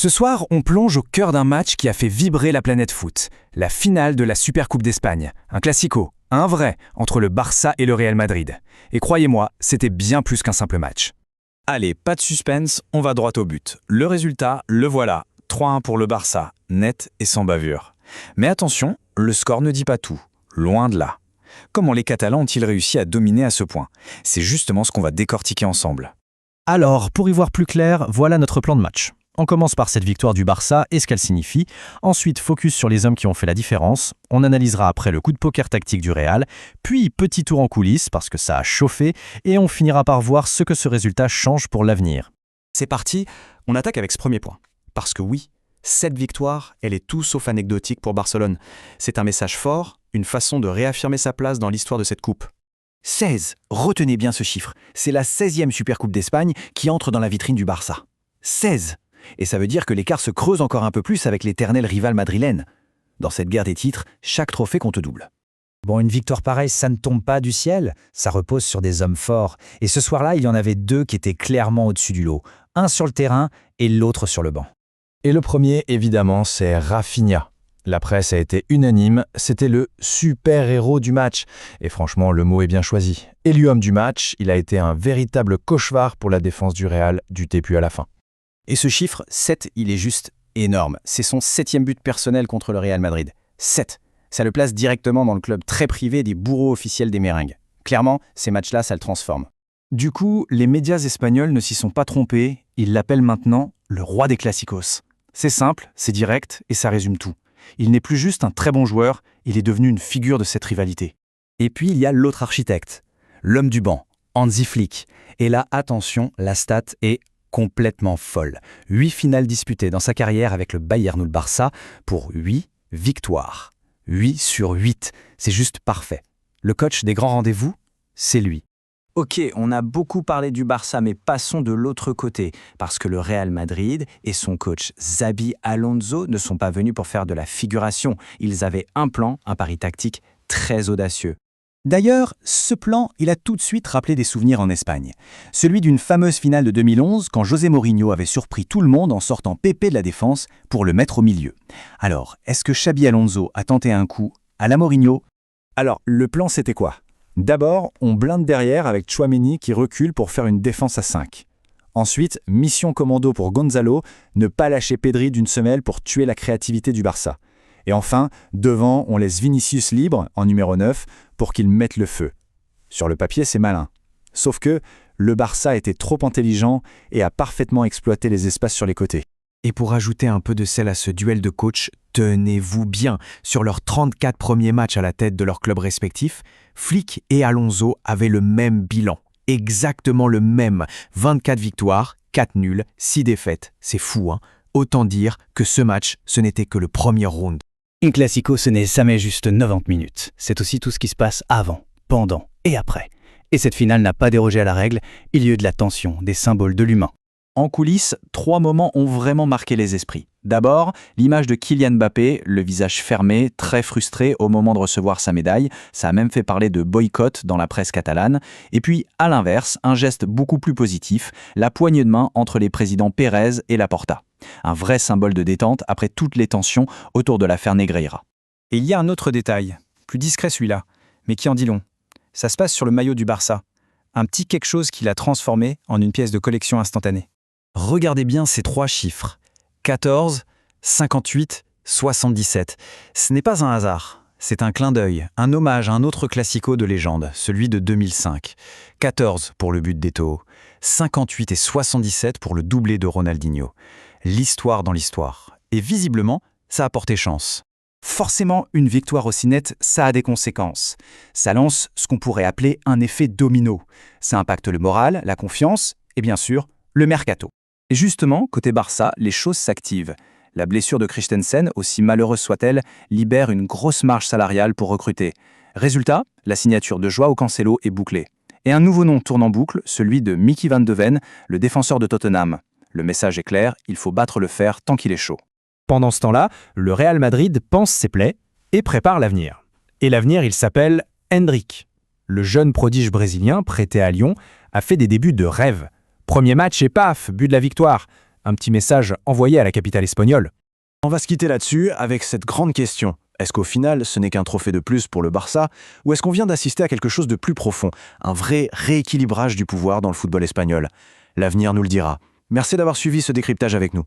Ce soir, on plonge au cœur d'un match qui a fait vibrer la planète foot. La finale de la Supercoupe d'Espagne. Un classico, un vrai, entre le Barça et le Real Madrid. Et croyez-moi, c'était bien plus qu'un simple match. Allez, pas de suspense, on va droit au but. Le résultat, le voilà. 3-1 pour le Barça, net et sans bavure. Mais attention, le score ne dit pas tout. Loin de là. Comment les Catalans ont-ils réussi à dominer à ce point? C'est justement ce qu'on va décortiquer ensemble. Alors, pour y voir plus clair, voilà notre plan de match. On commence par cette victoire du Barça et ce qu'elle signifie. Ensuite, focus sur les hommes qui ont fait la différence. On analysera après le coup de poker tactique du Real. Puis, petit tour en coulisses parce que ça a chauffé. Et on finira par voir ce que ce résultat change pour l'avenir. C'est parti, on attaque avec ce premier point. Parce que oui, cette victoire, elle est tout sauf anecdotique pour Barcelone. C'est un message fort, une façon de réaffirmer sa place dans l'histoire de cette coupe. 16, retenez bien ce chiffre. C'est la 16e Supercoupe d'Espagne qui entre dans la vitrine du Barça. 16. Et ça veut dire que l'écart se creuse encore un peu plus avec l'éternel rival madrilène. Dans cette guerre des titres, chaque trophée compte double. Bon, une victoire pareille, ça ne tombe pas du ciel, ça repose sur des hommes forts. Et ce soir-là, il y en avait deux qui étaient clairement au-dessus du lot. Un sur le terrain et l'autre sur le banc. Et le premier, évidemment, c'est Rafinha. La presse a été unanime, c'était le super-héros du match. Et franchement, le mot est bien choisi. Élu homme du match, il a été un véritable cauchemar pour la défense du Real du début à la fin. Et ce chiffre, 7, il est juste énorme. C'est son 7e but personnel contre le Real Madrid. 7. Ça le place directement dans le club très privé des bourreaux officiels des Merengues. Clairement, ces matchs-là, ça le transforme. Du coup, les médias espagnols ne s'y sont pas trompés, ils l'appellent maintenant le roi des classicos. C'est simple, c'est direct et ça résume tout. Il n'est plus juste un très bon joueur, il est devenu une figure de cette rivalité. Et puis, il y a l'autre architecte, l'homme du banc, Hansi Flick. Et là, attention, la stat est complètement folle. 8 finales disputées dans sa carrière avec le Bayern ou le Barça pour 8 victoires. 8 sur 8, c'est juste parfait. Le coach des grands rendez-vous, c'est lui. Ok, on a beaucoup parlé du Barça, mais passons de l'autre côté, parce que le Real Madrid et son coach Xabi Alonso ne sont pas venus pour faire de la figuration. Ils avaient un plan, un pari tactique très audacieux. D'ailleurs, ce plan, il a tout de suite rappelé des souvenirs en Espagne. Celui d'une fameuse finale de 2011, quand José Mourinho avait surpris tout le monde en sortant Pepe de la défense pour le mettre au milieu. Alors, est-ce que Xabi Alonso a tenté un coup à la Mourinho? Alors, le plan c'était quoi? D'abord, on blinde derrière avec Tchouaméni qui recule pour faire une défense à 5. Ensuite, mission commando pour Gonzalo, ne pas lâcher Pedri d'une semelle pour tuer la créativité du Barça. Et enfin, devant, on laisse Vinicius libre, en numéro 9, pour qu'il mette le feu. Sur le papier, c'est malin. Sauf que le Barça était trop intelligent et a parfaitement exploité les espaces sur les côtés. Et pour ajouter un peu de sel à ce duel de coach, tenez-vous bien, sur leurs 34 premiers matchs à la tête de leurs clubs respectifs, Flick et Alonso avaient le même bilan, exactement le même, 24 victoires, 4 nuls, 6 défaites, c'est fou hein. Autant dire que ce match, ce n'était que le premier round. Un classico, ce n'est jamais juste 90 minutes. C'est aussi tout ce qui se passe avant, pendant et après. Et cette finale n'a pas dérogé à la règle, il y a eu de la tension, des symboles de l'humain. En coulisses, 3 moments ont vraiment marqué les esprits. D'abord, l'image de Kylian Mbappé, le visage fermé, très frustré au moment de recevoir sa médaille. Ça a même fait parler de boycott dans la presse catalane. Et puis, à l'inverse, un geste beaucoup plus positif, la poignée de main entre les présidents Pérez et Laporta. Un vrai symbole de détente après toutes les tensions autour de l'affaire Negreira. Et il y a un autre détail, plus discret celui-là, mais qui en dit long. Ça se passe sur le maillot du Barça. Un petit quelque chose qui l'a transformé en une pièce de collection instantanée. Regardez bien ces 3 chiffres. 14, 58, 77. Ce n'est pas un hasard. C'est un clin d'œil, un hommage à un autre classico de légende, celui de 2005. 14 pour le but d'Eto'o, 58 et 77 pour le doublé de Ronaldinho. L'histoire dans l'histoire. Et visiblement, ça a porté chance. Forcément, une victoire aussi nette, ça a des conséquences. Ça lance ce qu'on pourrait appeler un effet domino. Ça impacte le moral, la confiance et bien sûr, le mercato. Et justement, côté Barça, les choses s'activent. La blessure de Christensen, aussi malheureuse soit-elle, libère une grosse marge salariale pour recruter. Résultat, la signature de Joao Cancelo est bouclée. Et un nouveau nom tourne en boucle, celui de Mickey Van de Ven, le défenseur de Tottenham. Le message est clair, il faut battre le fer tant qu'il est chaud. Pendant ce temps-là, le Real Madrid pense ses plaies et prépare l'avenir. Et l'avenir, il s'appelle Endrick. Le jeune prodige brésilien, prêté à Lyon, a fait des débuts de rêve. Premier match et paf, but de la victoire. un petit message envoyé à la capitale espagnole. On va se quitter là-dessus avec cette grande question. Est-ce qu'au final, ce n'est qu'un trophée de plus pour le Barça, ou est-ce qu'on vient d'assister à quelque chose de plus profond, un vrai rééquilibrage du pouvoir dans le football espagnol? L'avenir nous le dira. Merci d'avoir suivi ce décryptage avec nous.